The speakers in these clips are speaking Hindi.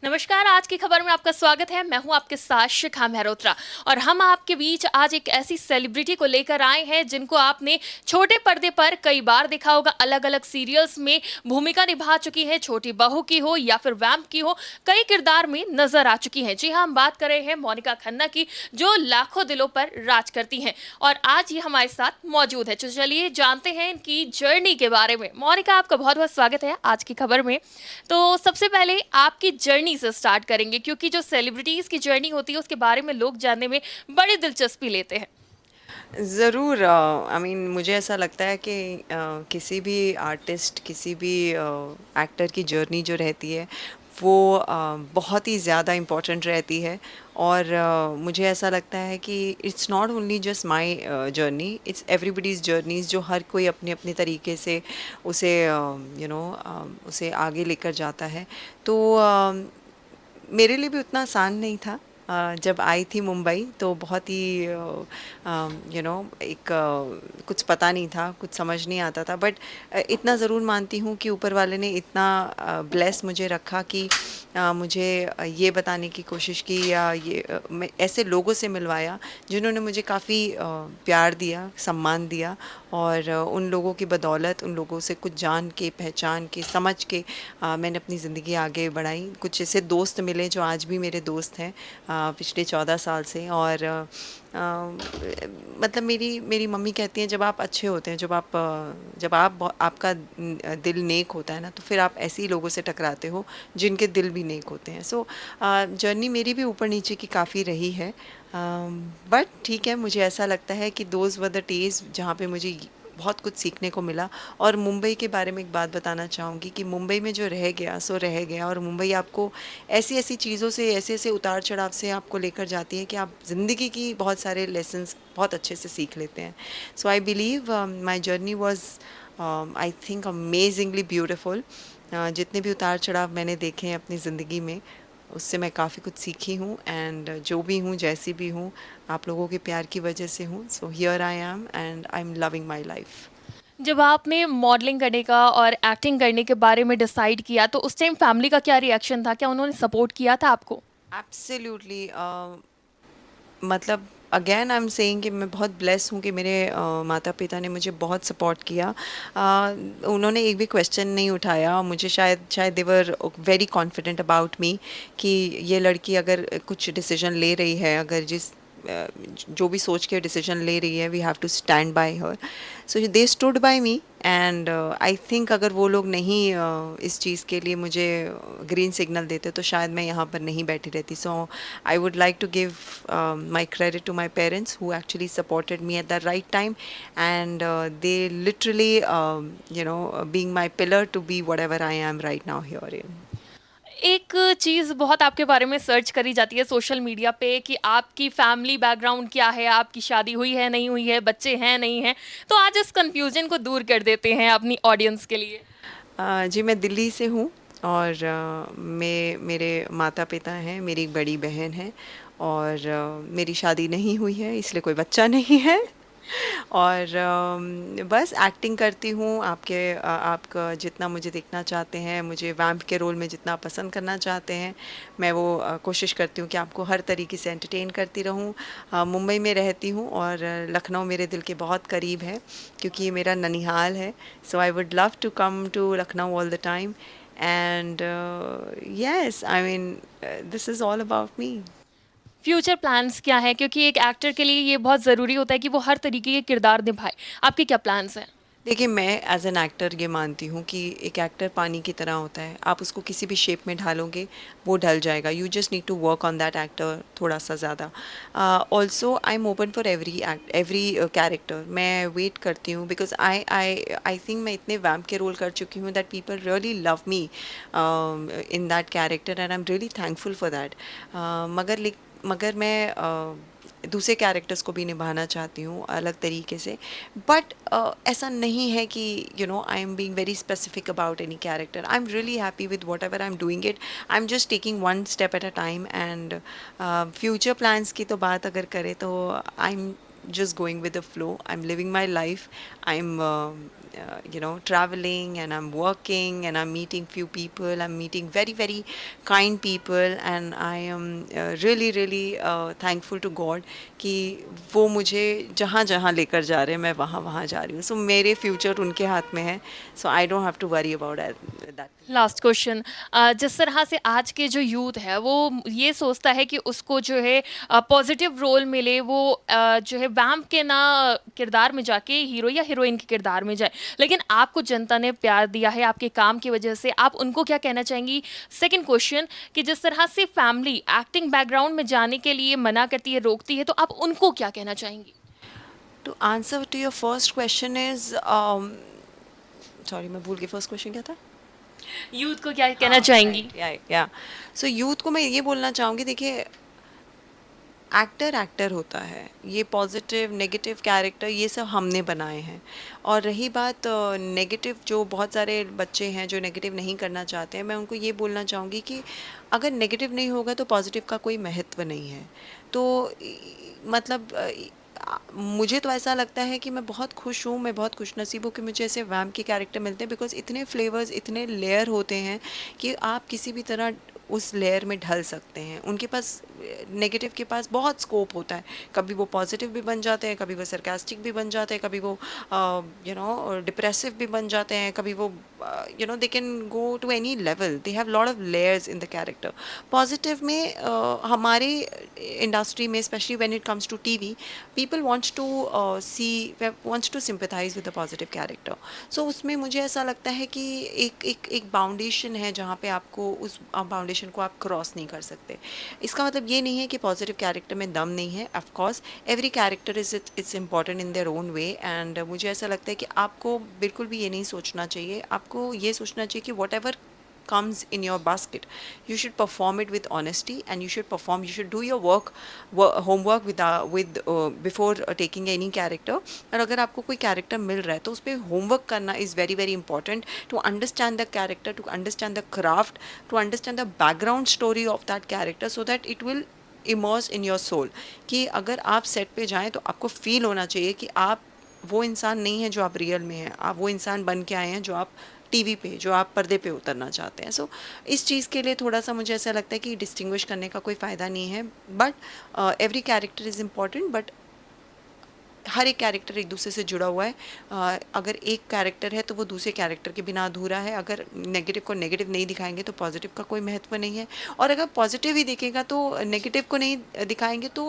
नमस्कार, आज की खबर में आपका स्वागत है। मैं हूं आपके साथ शिखा मेहरोत्रा और हम आपके बीच आज एक ऐसी सेलिब्रिटी को लेकर आए हैं जिनको आपने छोटे पर्दे पर कई बार देखा होगा। अलग-अलग सीरियल्स में भूमिका निभा चुकी है, छोटी बहू की हो या फिर वैम्प की हो, कई किरदार में नजर आ चुकी हैं। जी हाँ, हम बात कर रहे हैं मोनिका खन्ना की, जो लाखों दिलों पर राज करती हैं और आज ये हमारे साथ मौजूद है। तो चलिए जानते हैं इनकी जर्नी के बारे में। मोनिका, आपका बहुत-बहुत स्वागत है आज की खबर में। तो सबसे पहले आपकी जर्नी से स्टार्ट करेंगे क्योंकि जो सेलिब्रिटीज़ की जर्नी होती है उसके बारे में लोग जानने में बड़ी दिलचस्पी लेते हैं। ज़रूर आई मीन मुझे ऐसा लगता है कि किसी भी आर्टिस्ट किसी भी एक्टर की जर्नी जो रहती है वो बहुत ही ज़्यादा इम्पोर्टेंट रहती है। और मुझे ऐसा लगता है कि it's not only just my journey, it's everybody's journeys जो हर कोई अपने अपने तरीके से उसे उसे आगे लेकर जाता है। तो मेरे लिए भी उतना आसान नहीं था। जब आई थी मुंबई तो बहुत ही एक कुछ पता नहीं था, कुछ समझ नहीं आता था, बट इतना ज़रूर मानती हूँ कि ऊपर वाले ने इतना ब्लेस मुझे रखा कि मुझे ये बताने की कोशिश की या मैं ऐसे लोगों से मिलवाया जिन्होंने मुझे काफ़ी प्यार दिया, सम्मान दिया। और उन लोगों की बदौलत, उन लोगों से कुछ जान के, पहचान के, समझ के मैंने अपनी ज़िंदगी आगे बढ़ाई। कुछ ऐसे दोस्त मिले जो आज भी मेरे दोस्त हैं पिछले 14 साल से। और मतलब मेरी मेरी मम्मी कहती हैं, जब आप अच्छे होते हैं, जब आपका दिल नेक होता है ना, तो फिर आप ऐसे ही लोगों से टकराते हो जिनके दिल भी नेक होते हैं। सो जर्नी मेरी भी ऊपर नीचे की काफ़ी रही है, बट ठीक है, मुझे ऐसा लगता है कि दोज वर द डेज़ जहाँ पे मुझे बहुत कुछ सीखने को मिला। और मुंबई के बारे में एक बात बताना चाहूँगी कि मुंबई में जो रह गया सो रह गया। और मुंबई आपको ऐसी ऐसी चीज़ों से, ऐसे ऐसे उतार चढ़ाव से आपको लेकर जाती है कि आप ज़िंदगी की बहुत सारे लेसन्स बहुत अच्छे से सीख लेते हैं। So I believe my journey was I think amazingly beautiful. जितने भी उतार चढ़ाव मैंने देखे हैं अपनी ज़िंदगी में, उससे मैं काफ़ी कुछ सीखी हूँ। एंड जो भी हूँ, जैसी भी हूँ, आप लोगों के प्यार की वजह से हूँ। So here I am and I am loving my life. जब आपने मॉडलिंग करने का और एक्टिंग करने के बारे में डिसाइड किया तो उस टाइम फैमिली का क्या रिएक्शन था? क्या उन्होंने सपोर्ट किया था आपको? एब्सोल्युटली। मतलब अगेन आई एम सेइंग कि मैं बहुत ब्लेस हूँ कि मेरे माता पिता ने मुझे बहुत सपोर्ट किया। उन्होंने एक भी क्वेश्चन नहीं उठाया। मुझे शायद शायद they were very confident about me कि ये लड़की अगर कुछ डिसीजन ले रही है, अगर जो भी सोच के डिसीजन ले रही है, we have to stand by her. So they stood by me. And I think अगर वो लोग नहीं इस चीज़ के लिए मुझे ग्रीन सिग्नल देते तो शायद मैं यहाँ पर नहीं बैठी रहती। सो I would like to give my credit to my parents who actually supported me at the right time, and they literally, being my pillar to be whatever I am right now here in. एक चीज़ बहुत आपके बारे में सर्च करी जाती है सोशल मीडिया पे कि आपकी फैमिली बैकग्राउंड क्या है, आपकी शादी हुई है, नहीं हुई है, बच्चे हैं, नहीं हैं। तो आज इस कन्फ्यूज़न को दूर कर देते हैं अपनी ऑडियंस के लिए। जी, मैं दिल्ली से हूँ। और मेरे माता पिता हैं, मेरी एक बड़ी बहन है। और मेरी शादी नहीं हुई है, इसलिए कोई बच्चा नहीं है। और बस एक्टिंग करती हूँ। आपका जितना मुझे देखना चाहते हैं, मुझे वैम्प के रोल में जितना पसंद करना चाहते हैं, मैं वो कोशिश करती हूँ कि आपको हर तरीके से एंटरटेन करती रहूँ। मुंबई में रहती हूँ और लखनऊ मेरे दिल के बहुत करीब है क्योंकि ये मेरा ननिहाल है। So I would love to come to Lucknow all the time. And yes, I mean this is all about me. Future plans क्या हैं? क्योंकि एक एक्टर के लिए ये बहुत ज़रूरी होता है कि वो हर तरीके के किरदार निभाए। आपके क्या प्लान्स हैं? देखिए, मैं एज एन एक्टर ये मानती हूँ कि एक एक्टर पानी की तरह होता है। आप उसको किसी भी शेप में ढालोगे, वो ढल जाएगा। You just need to work on that actor थोड़ा सा ज़्यादा। Also I am open for every character. मैं वेट करती हूँ बिकॉज आई थिंक मैं इतने वैम्प के रोल कर चुकी हूँ that people really love me in that character and I am really thankful for that. मगर मैं दूसरे कैरेक्टर्स को भी निभाना चाहती हूँ अलग तरीके से। बट ऐसा नहीं है कि I am being very specific about any character. I am really happy with what ever I am doing it. I am just taking one step at a time. And future plans की तो बात अगर करें तो I am just going with the flow. I'm living my life. I'm traveling, and I'm working, and I'm meeting few people. I'm meeting very very kind people, and I am really really thankful to God कि वो मुझे जहाँ जहाँ लेकर जा रहे हैं मैं वहाँ वहाँ जा रही हूँ. सो मेरे फ्यूचर उनके हाथ में है. So I don't have to worry about that. Last question, जिस तरह से आज के जो यूथ है वो ये सोचता है कि उसको जो है पॉजिटिव रोल मिले, वो जो है वैम्प के ना किरदार में जाके हीरो या हीरोइन के किरदार में जाए, लेकिन आपको जनता ने प्यार दिया है आपके काम की वजह से, आप उनको क्या कहना चाहेंगी? सेकंड क्वेश्चन, कि जिस तरह से फैमिली एक्टिंग बैकग्राउंड में जाने के लिए मना करती है, रोकती है, तो आप उनको क्या कहना चाहेंगी? To answer to your first question is, sorry मैं भूल गई, फर्स्ट क्वेश्चन क्या था? यूथ को क्या कहना चाहेंगी? या सो यूथ को मैं ये बोलना चाहूँगी, देखिए एक्टर एक्टर होता है, ये पॉजिटिव नेगेटिव कैरेक्टर ये सब हमने बनाए हैं. और रही बात नेगेटिव, जो बहुत सारे बच्चे हैं जो नेगेटिव नहीं करना चाहते हैं, मैं उनको ये बोलना चाहूँगी कि अगर नेगेटिव नहीं होगा तो पॉजिटिव का कोई महत्व नहीं है. तो मतलब मुझे तो ऐसा लगता है कि मैं बहुत खुश हूँ, मैं बहुत खुशनसीब हूँ कि मुझे ऐसे वैम्प के कैरेक्टर मिलते हैं, बिकॉज इतने फ्लेवर्स, इतने लेयर होते हैं कि आप किसी भी तरह उस लेयर में ढल सकते हैं. उनके पास नेगेटिव के पास बहुत स्कोप होता है. कभी वो पॉजिटिव भी बन जाते हैं, कभी वो सरकास्टिक भी बन जाते हैं, कभी वो डिप्रेसिव भी बन जाते हैं, कभी वो they can go to any level. They have lot of layers in the character. Positive में हमारे इंडस्ट्री में specially when it comes to TV, people wants to wants to sympathize with the positive character. So उसमें मुझे ऐसा लगता है कि एक बाउंडेशन है जहाँ पे आपको उस बाउंडेशन को आप क्रॉस नहीं कर सकते. इसका मतलब ये नहीं है कि पॉजिटिव कैरेक्टर में दम नहीं है. Of course every character it's important in their own way. And मुझे ऐसा लगता है कि आपको बिल्कुल भी ये नहीं सोचना चाहिए. आपको ये सोचना चाहिए कि what ever comes in your basket, you should perform it with honesty, and you should do your homework before taking any character. और अगर आपको कोई कैरेक्टर मिल रहा है तो उस पर होमवर्क करना is very very important, to understand the character, to understand the craft, to understand the background story of that character, so that it will immerse in your soul. कि अगर आप सेट पे जाएँ तो आपको फील होना चाहिए कि आप वो इंसान नहीं है जो आप रियल में हैं, आप वो इंसान बन के आए हैं जो आप टीवी पे, जो आप पर्दे पे उतरना चाहते हैं. सो इस चीज़ के लिए थोड़ा सा मुझे ऐसा लगता है कि डिस्टिंग्विश करने का कोई फ़ायदा नहीं है. But every character is important, but हर एक कैरेक्टर एक दूसरे से जुड़ा हुआ है. अगर एक कैरेक्टर है तो वो दूसरे कैरेक्टर के बिना अधूरा है. अगर नेगेटिव को नेगेटिव नहीं दिखाएंगे तो पॉजिटिव का कोई महत्व नहीं है. और अगर पॉजिटिव ही दिखेगा तो नेगेटिव को नहीं दिखाएंगे तो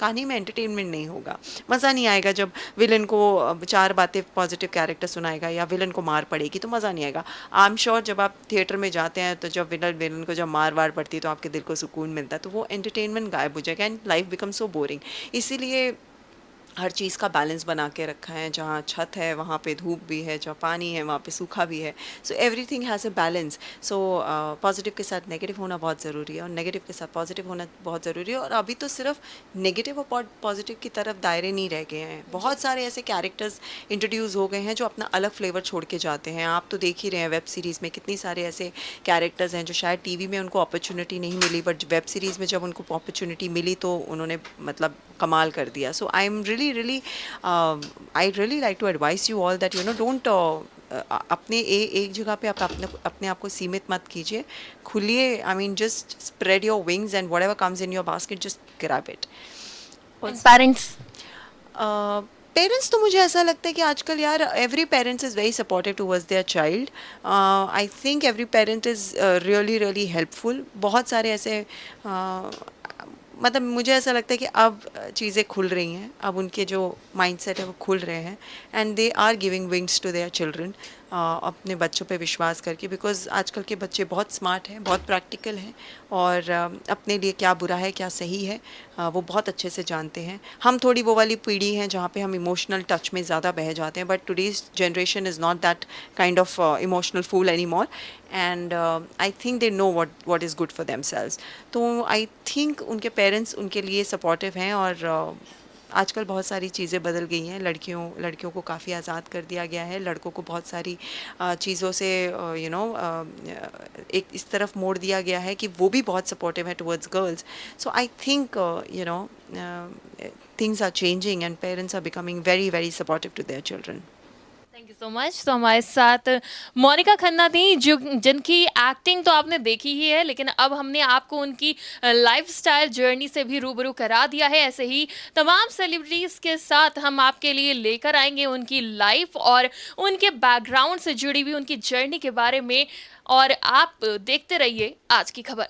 कहानी में एंटरटेनमेंट नहीं होगा. मज़ा नहीं आएगा जब विलन को चार बातें पॉजिटिव कैरेक्टर सुनाएगा या विलन को मार पड़ेगी तो मज़ा नहीं आएगा. आई एम श्योर जब आप थिएटर में जाते हैं तो जब विलन को जब मार वार पड़ती है तो आपके दिल को सुकून मिलता है. तो वो एंटरटेनमेंट गायब हो जाएगा and life become so boring. इसीलिए हर चीज़ का बैलेंस बना के रखा है. जहाँ छत है वहाँ पे धूप भी है, जहाँ पानी है वहाँ पे सूखा भी है. So everything has a balance. So positive के साथ नेगेटिव होना बहुत ज़रूरी है और नेगेटिव के साथ पॉजिटिव होना बहुत ज़रूरी है. और अभी तो सिर्फ नेगेटिव और पॉजिटिव की तरफ दायरे नहीं रह गए हैं. बहुत सारे ऐसे कैरेक्टर्स इंट्रोड्यूस हो गए हैं जो अपना अलग फ्लेवर छोड़ के जाते हैं. आप तो देख ही रहे हैं वेब सीरीज़ में कितनी सारे ऐसे कैरेक्टर्स हैं जो शायद टीवी में उनको अपॉर्चुनिटी नहीं मिली, बट वेब सीरीज़ में जब उनको अपॉर्चुनिटी मिली तो उन्होंने मतलब कमाल कर दिया. So I am really I really like to advise you all that don't अपने एक जगह पे आप अपने आप को सीमित मत कीजिए. खुलिए. I mean just spread your wings and whatever comes in your basket just grab it. Parents? Parents तो मुझे ऐसा लगता है कि आजकल यार every parents is very supportive towards their child. I think every parent is really really helpful. बहुत सारे ऐसे मतलब मुझे ऐसा लगता है कि अब चीज़ें खुल रही हैं. अब उनके जो माइंडसेट है वो खुल रहे हैं and they are giving wings to their children, अपने बच्चों पे विश्वास करके. बिकॉज आजकल के बच्चे बहुत स्मार्ट हैं, बहुत प्रैक्टिकल हैं और अपने लिए क्या बुरा है क्या सही है वो बहुत अच्छे से जानते हैं. हम थोड़ी वो वाली पीढ़ी हैं जहाँ पे हम इमोशनल टच में ज़्यादा बह जाते हैं. But today's generation is not that kind of emotional fool any more. And I think they know what is good for themselves. तो आई थिंक उनके पेरेंट्स उनके लिए सपोर्टिव हैं और आजकल बहुत सारी चीज़ें बदल गई हैं, लड़कियों को काफ़ी आज़ाद कर दिया गया है, लड़कों को बहुत सारी चीज़ों से एक इस तरफ मोड़ दिया गया है कि वो भी बहुत सपोर्टिव है towards girls. So I think things are changing and parents are becoming very very supportive to their children. Thank you so much. तो हमारे साथ मोनिका खन्ना थी, जो जिनकी एक्टिंग तो आपने देखी ही है, लेकिन अब हमने आपको उनकी लाइफस्टाइल जर्नी से भी रूबरू करा दिया है। ऐसे ही तमाम सेलिब्रिटीज़ के साथ हम आपके लिए लेकर आएंगे उनकी लाइफ और उनके बैकग्राउंड से जुड़ी हुई उनकी जर्नी के बारे में। और आप देखते रहिए आज की खबर।